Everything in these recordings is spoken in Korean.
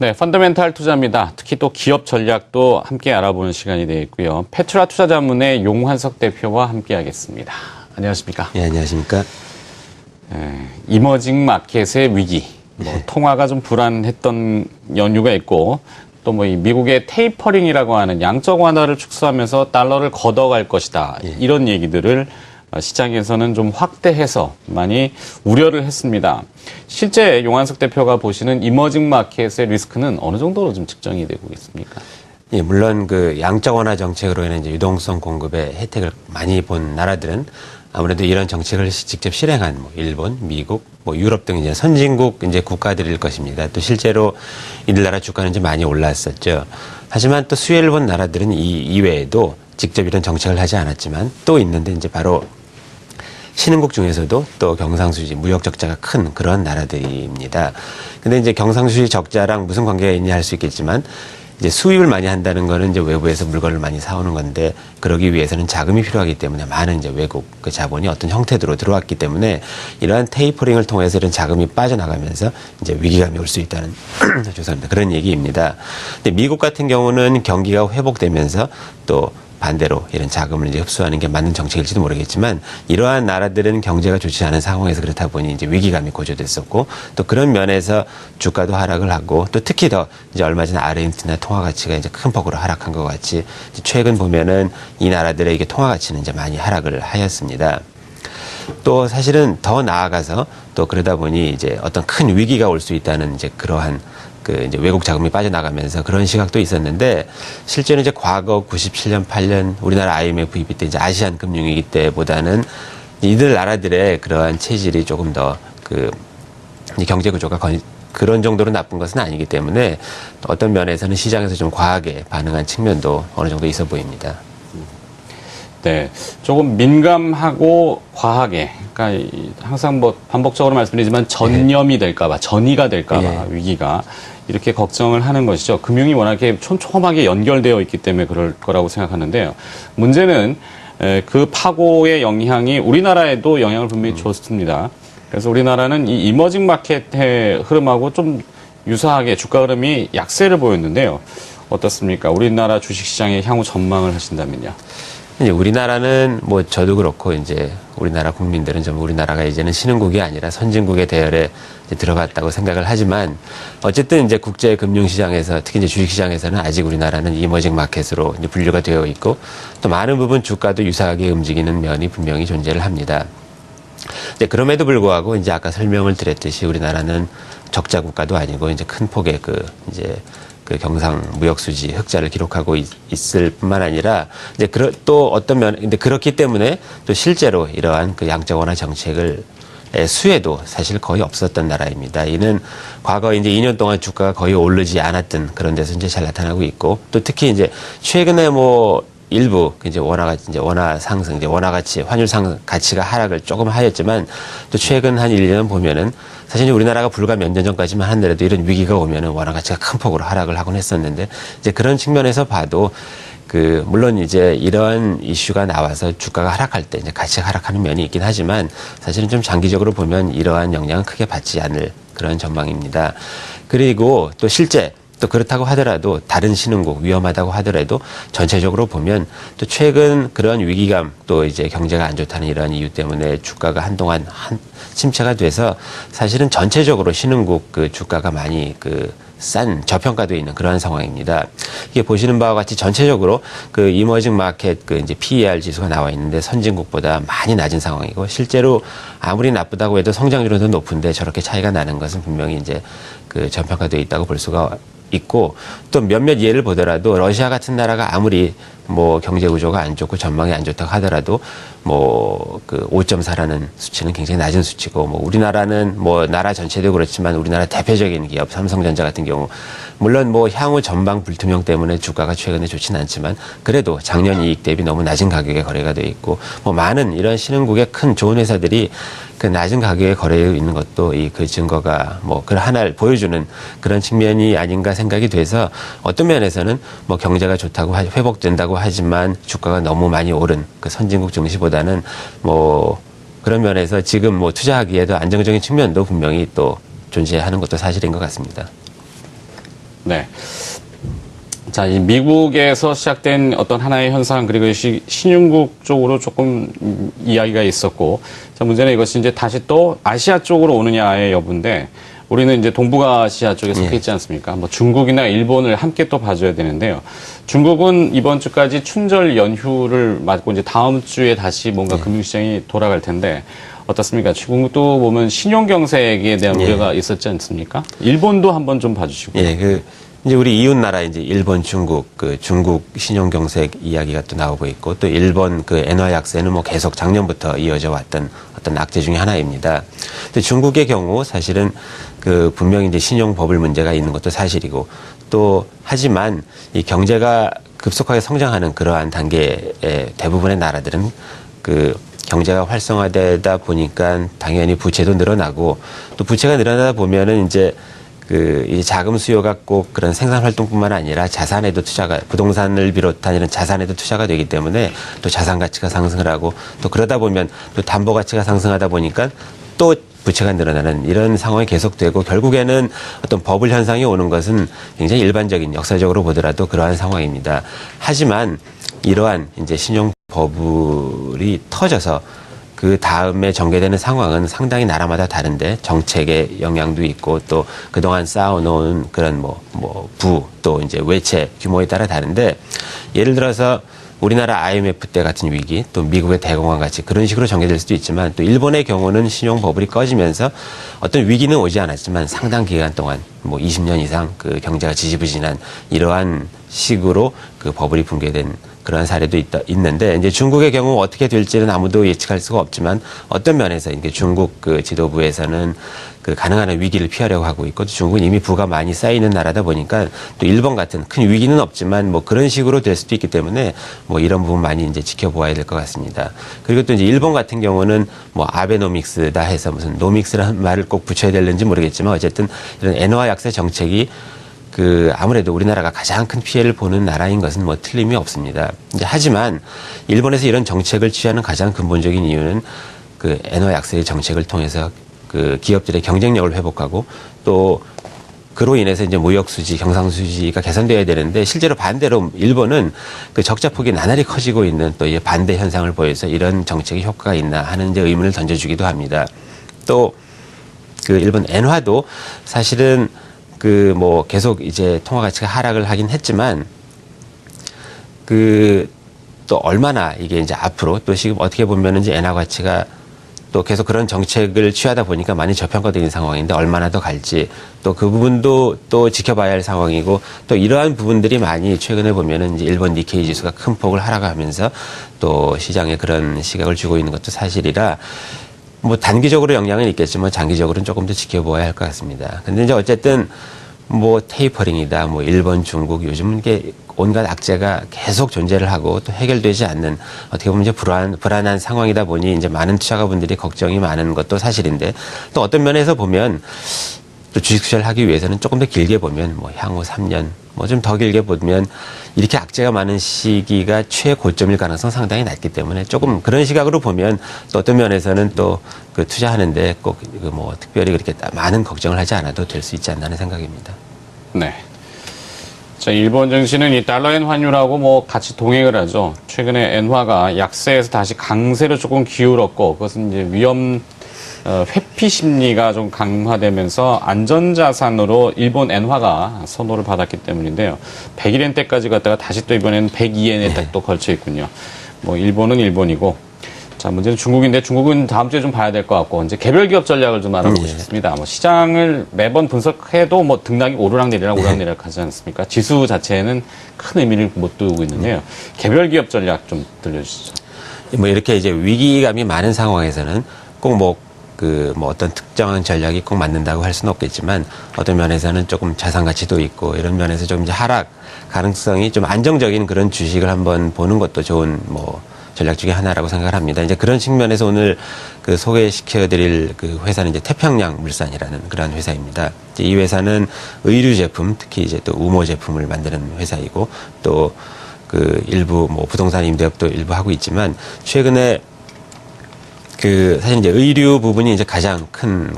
네, 펀더멘탈 투자입니다. 특히 또 기업 전략도 함께 알아보는 시간이 되어 있고요. 페트라 투자자문의 용환석 대표와 함께 하겠습니다. 안녕하십니까? 네, 안녕하십니까? 이머징 마켓의 위기, 통화가 좀 불안했던 연유가 있고 또 이 미국의 테이퍼링이라고 하는 양적 완화를 축소하면서 달러를 걷어갈 것이다. 이런 얘기들을 시장에서는 좀 확대해서 많이 우려를 했습니다. 실제 용환석 대표가 보시는 이머징 마켓의 리스크는 어느 정도로 좀 측정이 되고 있습니까? 예, 물론 그 양적 완화 정책으로 인해 이제 유동성 공급의 혜택을 많이 본 나라들은 아무래도 이런 정책을 직접 실행한 일본, 미국, 유럽 등 이제 선진국 이제 국가들일 것입니다. 또 실제로 이들 나라 주가는 좀 많이 올랐었죠. 하지만 또 수혜를 본 나라들은 이 이외에도 직접 이런 정책을 하지 않았지만 또 있는데 이제 바로 신흥국 중에서도 또 경상수지, 무역 적자가 큰 그런 나라들입니다. 근데 이제 경상수지 적자랑 무슨 관계가 있냐 할 수 있겠지만 이제 수입을 많이 한다는 거는 이제 외부에서 물건을 많이 사오는 건데 그러기 위해서는 자금이 필요하기 때문에 많은 이제 외국 그 자본이 어떤 형태로 들어왔기 때문에 이러한 테이퍼링을 통해서 이런 자금이 빠져나가면서 이제 위기감이 올 수 있다는 죄송합니다. 그런 얘기입니다. 근데 미국 같은 경우는 경기가 회복되면서 또 반대로 이런 자금을 이제 흡수하는 게 맞는 정책일지도 모르겠지만 이러한 나라들은 경제가 좋지 않은 상황에서 그렇다 보니 이제 위기감이 고조됐었고 또 그런 면에서 주가도 하락을 하고 또 특히 더 이제 얼마 전에 아르헨티나 통화 가치가 이제 큰 폭으로 하락한 것 같이 최근 보면은 이 나라들의 이게 통화 가치는 이제 많이 하락을 하였습니다. 또 사실은 더 나아가서 또 그러다 보니 이제 어떤 큰 위기가 올 수 있다는 이제 그러한 이제 외국 자금이 빠져나가면서 그런 시각도 있었는데 실제로 이제 과거 97년, 8년 우리나라 IMF 입위 때 이제 아시안 금융위기 때보다는 이들 나라들의 그러한 체질이 조금 더 경제 구조가 그런 정도로 나쁜 것은 아니기 때문에 어떤 면에서는 시장에서 좀 과하게 반응한 측면도 어느 정도 있어 보입니다. 네, 조금 민감하고 과하게, 그러니까 항상 반복적으로 말씀드리지만 전염이 될까봐, 전이가 될까봐 위기가 이렇게 걱정을 하는 것이죠. 금융이 워낙에 촘촘하게 연결되어 있기 때문에 그럴 거라고 생각하는데요. 문제는 그 파고의 영향이 우리나라에도 영향을 분명히 줬습니다. 그래서 우리나라는 이 이머징 마켓의 흐름하고 좀 유사하게 주가 흐름이 약세를 보였는데요. 어떻습니까? 우리나라 주식시장의 향후 전망을 하신다면요. 이제 우리나라는 저도 그렇고 이제 우리나라 국민들은 좀 우리나라가 이제는 신흥국이 아니라 선진국의 대열에 이제 들어갔다고 생각을 하지만 어쨌든 이제 국제 금융시장에서 특히 이제 주식시장에서는 아직 우리나라는 이머징 마켓으로 이제 분류가 되어 있고 또 많은 부분 주가도 유사하게 움직이는 면이 분명히 존재를 합니다. 이제 그럼에도 불구하고 이제 아까 설명을 드렸듯이 우리나라는 적자 국가도 아니고 이제 큰 폭의 경상 무역 수지 흑자를 기록하고 있을 뿐만 아니라 이제 또 어떤 근데 그렇기 때문에 또 실제로 이러한 양적 완화 정책을 수혜도 사실 거의 없었던 나라입니다. 이는 과거 이제 2년 동안 주가가 거의 오르지 않았던 그런 데서 이제 잘 나타나고 있고 또 특히 이제 최근에 일부 이제 원화 상승, 이제 원화 가치, 환율 상승 가치가 하락을 조금 하였지만 또 최근 한 1년 보면은 사실 우리나라가 불과 몇 년 전까지만 하더라도 이런 위기가 오면은 원화 가치가 큰 폭으로 하락을 하곤 했었는데 이제 그런 측면에서 봐도 물론 이제 이런 이슈가 나와서 주가가 하락할 때 이제 가치가 하락하는 면이 있긴 하지만 사실은 좀 장기적으로 보면 이러한 영향은 크게 받지 않을 그런 전망입니다. 그리고 또 실제 또 그렇다고 하더라도 다른 신흥국 위험하다고 하더라도 전체적으로 보면 또 최근 그런 위기감 또 이제 경제가 안 좋다는 이런 이유 때문에 주가가 한동안 침체가 돼서 사실은 전체적으로 신흥국 주가가 많이 싼 저평가되어 있는 그러한 상황입니다. 이게 보시는 바와 같이 전체적으로 이머징 마켓 이제 PER 지수가 나와 있는데 선진국보다 많이 낮은 상황이고 실제로 아무리 나쁘다고 해도 성장률은 더 높은데 저렇게 차이가 나는 것은 분명히 이제 저평가되어 있다고 볼 수가 있고 또 몇몇 예를 보더라도 러시아 같은 나라가 아무리 경제 구조가 안 좋고 전망이 안 좋다고 하더라도 5.4라는 수치는 굉장히 낮은 수치고 우리나라는 나라 전체도 그렇지만 우리나라 대표적인 기업 삼성전자 같은 경우 물론 향후 전망 불투명 때문에 주가가 최근에 좋지는 않지만 그래도 작년 이익 대비 너무 낮은 가격에 거래가 되어 있고 많은 이런 신흥국의 큰 좋은 회사들이 낮은 가격에 거래되어 있는 것도 그 증거가 그걸 하나를 보여주는 그런 측면이 아닌가 생각이 돼서 어떤 면에서는 경제가 좋다고 회복된다고 하지만 주가가 너무 많이 오른 선진국 증시보다는 그런 면에서 지금 투자하기에도 안정적인 측면도 분명히 또 존재하는 것도 사실인 것 같습니다. 네. 자, 이 미국에서 시작된 어떤 하나의 현상, 그리고 신흥국 쪽으로 조금 이야기가 있었고, 자, 문제는 이것이 이제 다시 또 아시아 쪽으로 오느냐의 여부인데, 우리는 이제 동북아시아 쪽에 속해 있지 않습니까? 뭐 중국이나 일본을 함께 또 봐줘야 되는데요. 중국은 이번 주까지 춘절 연휴를 맞고 이제 다음 주에 다시 뭔가 금융시장이 돌아갈 텐데, 어떻습니까? 중국도 보면 신용경색에 대한 우려가 있었지 않습니까? 일본도 한번 좀 봐주시고. 예, 이제 우리 이웃 나라 이제 일본, 중국, 중국 신용경색 이야기가 또 나오고 있고 또 일본 엔화 약세는 뭐 계속 작년부터 이어져 왔던 어떤 악재 중에 하나입니다. 근데 중국의 경우 사실은 분명히 이제 신용버블 문제가 있는 것도 사실이고 또 하지만 이 경제가 급속하게 성장하는 그러한 단계의 대부분의 나라들은 경제가 활성화되다 보니까 당연히 부채도 늘어나고 또 부채가 늘어나다 보면은 이제 이 자금 수요가 꼭 그런 생산 활동뿐만 아니라 자산에도 부동산을 비롯한 이런 자산에도 투자가 되기 때문에 또 자산 가치가 상승을 하고 또 그러다 보면 또 담보 가치가 상승하다 보니까 또 부채가 늘어나는 이런 상황이 계속되고 결국에는 어떤 버블 현상이 오는 것은 굉장히 일반적인 역사적으로 보더라도 그러한 상황입니다. 하지만 이러한 이제 신용 버블이 터져서 그 다음에 전개되는 상황은 상당히 나라마다 다른데 정책의 영향도 있고 또 그동안 쌓아놓은 그런 또 이제 외채 규모에 따라 다른데 예를 들어서 우리나라 IMF 때 같은 위기 또 미국의 대공황 같이 그런 식으로 전개될 수도 있지만 또 일본의 경우는 신용 버블이 꺼지면서 어떤 위기는 오지 않았지만 상당 기간 동안 20년 이상 경제가 지지부진한 이러한 식으로 버블이 붕괴된 그런 사례도 있는데 이제 중국의 경우 어떻게 될지는 아무도 예측할 수가 없지만 어떤 면에서 이게 중국 지도부에서는 가능한 한 위기를 피하려고 하고 있고 또 중국은 이미 부가 많이 쌓이는 나라다 보니까 또 일본 같은 큰 위기는 없지만 그런 식으로 될 수도 있기 때문에 이런 부분 많이 이제 지켜보아야 될 것 같습니다. 그리고 또 이제 일본 같은 경우는 아베노믹스다 해서 무슨 노믹스라는 말을 꼭 붙여야 되는지 모르겠지만 어쨌든 이런 엔화 약세 정책이 아무래도 우리나라가 가장 큰 피해를 보는 나라인 것은 틀림이 없습니다. 이제 하지만 일본에서 이런 정책을 취하는 가장 근본적인 이유는 엔화 약세의 정책을 통해서 기업들의 경쟁력을 회복하고 또 그로 인해서 이제 무역 수지, 경상 수지가 개선되어야 되는데 실제로 반대로 일본은 적자 폭이 나날이 커지고 있는 또 반대 현상을 보여서 이런 정책의 효과가 있나 하는 이제 의문을 던져주기도 합니다. 또 일본 엔화도 사실은 계속 이제 통화 가치가 하락을 하긴 했지만, 또 얼마나 이게 이제 앞으로 또 지금 어떻게 보면은 이제 엔화 가치가 또 계속 그런 정책을 취하다 보니까 많이 저평가되는 상황인데 얼마나 더 갈지 또 그 부분도 또 지켜봐야 할 상황이고 또 이러한 부분들이 많이 최근에 보면은 이제 일본 니케이 지수가 큰 폭을 하락하면서 또 시장에 그런 시각을 주고 있는 것도 사실이라 단기적으로 영향은 있겠지만 장기적으로는 조금 더 지켜보아야 할 것 같습니다. 근데 이제 어쨌든 테이퍼링이다, 일본, 중국 요즘 이게 온갖 악재가 계속 존재를 하고 또 해결되지 않는 어떻게 보면 이제 불안한 상황이다 보니 이제 많은 투자가분들이 걱정이 많은 것도 사실인데 또 어떤 면에서 보면 또 주식 투자를 하기 위해서는 조금 더 길게 보면 향후 3년 좀 더 길게 보면 이렇게 악재가 많은 시기가 최고점일 가능성 상당히 낮기 때문에 조금 그런 시각으로 보면 또 어떤 면에서는 또 투자하는데 꼭 특별히 그렇게 많은 걱정을 하지 않아도 될 수 있지 않나 하는 생각입니다. 네. 자, 일본 증시는 이 달러엔 환율하고 같이 동행을 하죠. 최근에 엔화가 약세에서 다시 강세로 조금 기울었고 그것은 이제 회피 심리가 좀 강화되면서 안전자산으로 일본 엔화가 선호를 받았기 때문인데요. 101엔대까지 갔다가 다시 또 이번에는 102엔에 딱 또 걸쳐 있군요. 일본은 일본이고. 자, 문제는 중국인데 중국은 다음 주에 좀 봐야 될 것 같고 이제 개별 기업 전략을 좀 알아보고 싶습니다. 시장을 매번 분석해도 등락이 오르락내리락 하지 않습니까? 지수 자체에는 큰 의미를 못 두고 있는데요. 개별 기업 전략 좀 들려주시죠. 이렇게 이제 위기감이 많은 상황에서는 꼭 어떤 특정한 전략이 꼭 맞는다고 할 수는 없겠지만 어떤 면에서는 조금 자산 가치도 있고 이런 면에서 좀 이제 하락 가능성이 좀 안정적인 그런 주식을 한번 보는 것도 좋은 전략 중에 하나라고 생각을 합니다. 이제 그런 측면에서 오늘 소개시켜드릴 회사는 이제 태평양 물산이라는 그런 회사입니다. 이제 이 회사는 의류 제품, 특히 이제 또 우모 제품을 만드는 회사이고 또 일부 부동산 임대업도 일부 하고 있지만 최근에 사실 이제 의류 부분이 이제 가장 큰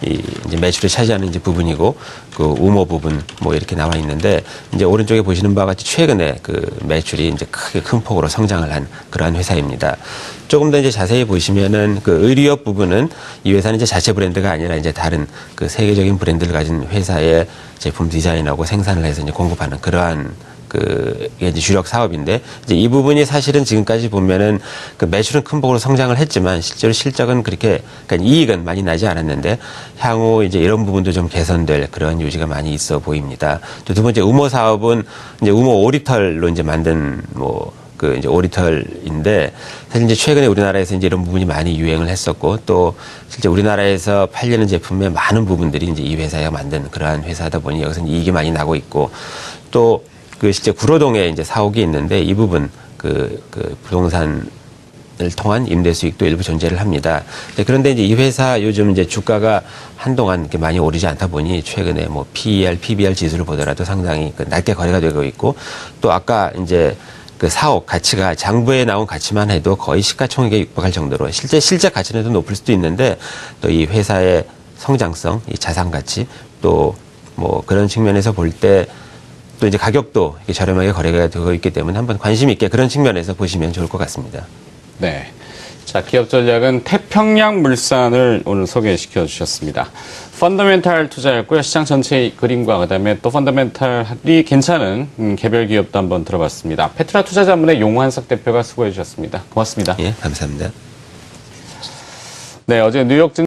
이제 매출에 차지하는 이제 부분이고 그 우모 부분 뭐 이렇게 나와 있는데 이제 오른쪽에 보시는 바와 같이 최근에 그 매출이 이제 크게 큰 폭으로 성장을 한 그러한 회사입니다. 조금 더 이제 자세히 보시면은 그 의류업 부분은 이 회사는 이제 자체 브랜드가 아니라 이제 다른 그 세계적인 브랜드를 가진 회사의 제품 디자인하고 생산을 해서 이제 공급하는 그러한 이게 이제 주력 사업인데, 이제 이 부분이 사실은 지금까지 보면은 그 매출은 큰 폭으로 성장을 했지만 실제로 실적은 그러니까 이익은 많이 나지 않았는데, 향후 이제 이런 부분도 좀 개선될 그런 요지가 많이 있어 보입니다. 또 두 번째 우모 사업은 이제 우모 오리털로 이제 만든 이제 오리털인데, 사실 이제 최근에 우리나라에서 이제 이런 부분이 많이 유행을 했었고, 또 실제 우리나라에서 팔리는 제품의 많은 부분들이 이제 이 회사가 만든 그러한 회사다 보니 여기서 이익이 많이 나고 있고, 또 실제 구로동에 이제 사옥이 있는데 이 부분 부동산을 통한 임대 수익도 일부 존재를 합니다. 그런데 이제 이 회사 요즘 이제 주가가 한동안 이렇게 많이 오르지 않다 보니 최근에 뭐 PER, PBR 지수를 보더라도 상당히 낮게 거래가 되고 있고, 또 아까 이제 그 사옥 가치가 장부에 나온 가치만 해도 거의 시가총액에 육박할 정도로 실제 가치는 더 높을 수도 있는데, 또 이 회사의 성장성, 이 자산 가치, 또 뭐 그런 측면에서 볼 때 또 이제 가격도 이렇게 저렴하게 거래가 되고 있기 때문에 한번 관심 있게 그런 측면에서 보시면 좋을 것 같습니다. 네. 자, 기업 전략은 태평양 물산을 오늘 소개시켜 주셨습니다. 펀더멘탈 투자였고요. 시장 전체의 그림과 그다음에 또 펀더멘탈이 괜찮은 개별 기업도 한번 들어봤습니다. 페트라 투자자문의 용환석 대표가 수고해 주셨습니다. 고맙습니다. 예, 감사합니다. 네, 어제 뉴욕 증